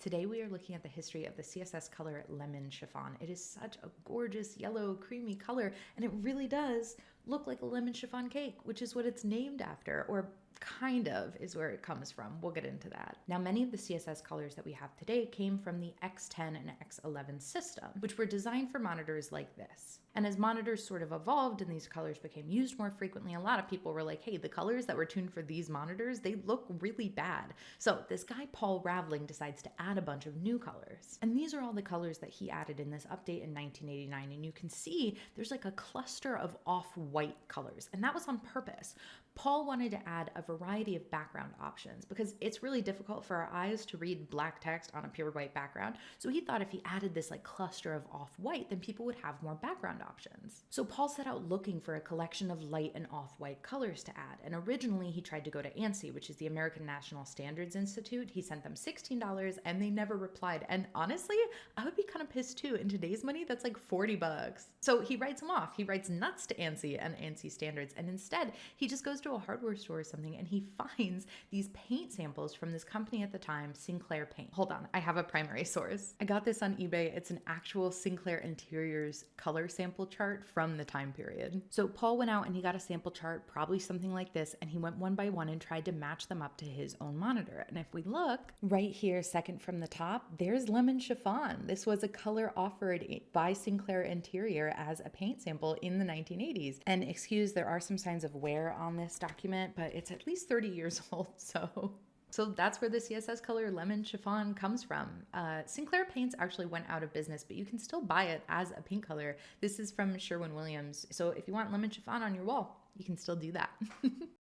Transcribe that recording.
Today we are looking at the history of the CSS color Lemon Chiffon. It is such a gorgeous yellow creamy color, and it really does look like a lemon chiffon cake, which is what it's named after, or kind of is where it comes from. We'll get into that. Now, many of the CSS colors that we have today came from the X10 and X11 system, which were designed for monitors like this. And as monitors sort of evolved and these colors became used more frequently, a lot of people were like, hey, the colors that were tuned for these monitors, they look really bad. So this guy, Paul Raveling, decides to add a bunch of new colors. And these are all the colors that he added in this update in 1989. And you can see there's like a cluster of off-white colors. And that was on purpose. Paul wanted to add a variety of background options because it's really difficult for our eyes to read black text on a pure white background. So he thought if he added this like cluster of off-white, then people would have more background options. So Paul set out looking for a collection of light and off-white colors to add. And originally he tried to go to ANSI, which is the American National Standards Institute. He sent them $16 and they never replied. And honestly, I would be kind of pissed too. In today's money, that's like $40. So he writes them off. He writes nuts to ANSI and ANSI standards. And instead he just goes to a hardware store or something and he finds these paint samples from this company at the time, Sinclair Paint. Hold on, I have a primary source. I got this on eBay. It's an actual Sinclair Interiors color sample chart from the time period. So Paul went out and he got a sample chart, probably something like this, and he went one by one and tried to match them up to his own monitor. And if we look right here, second from the top, there's Lemon Chiffon. This was a color offered by Sinclair Interior as a paint sample in the 1980s. And excuse, there are some signs of wear on this document, but it's at least 30 years old, so that's where the CSS color Lemon Chiffon comes from. Sinclair Paints actually went out of business, but you can still buy it as a paint color. This is from Sherwin-Williams, so if you want Lemon Chiffon on your wall, you can still do that.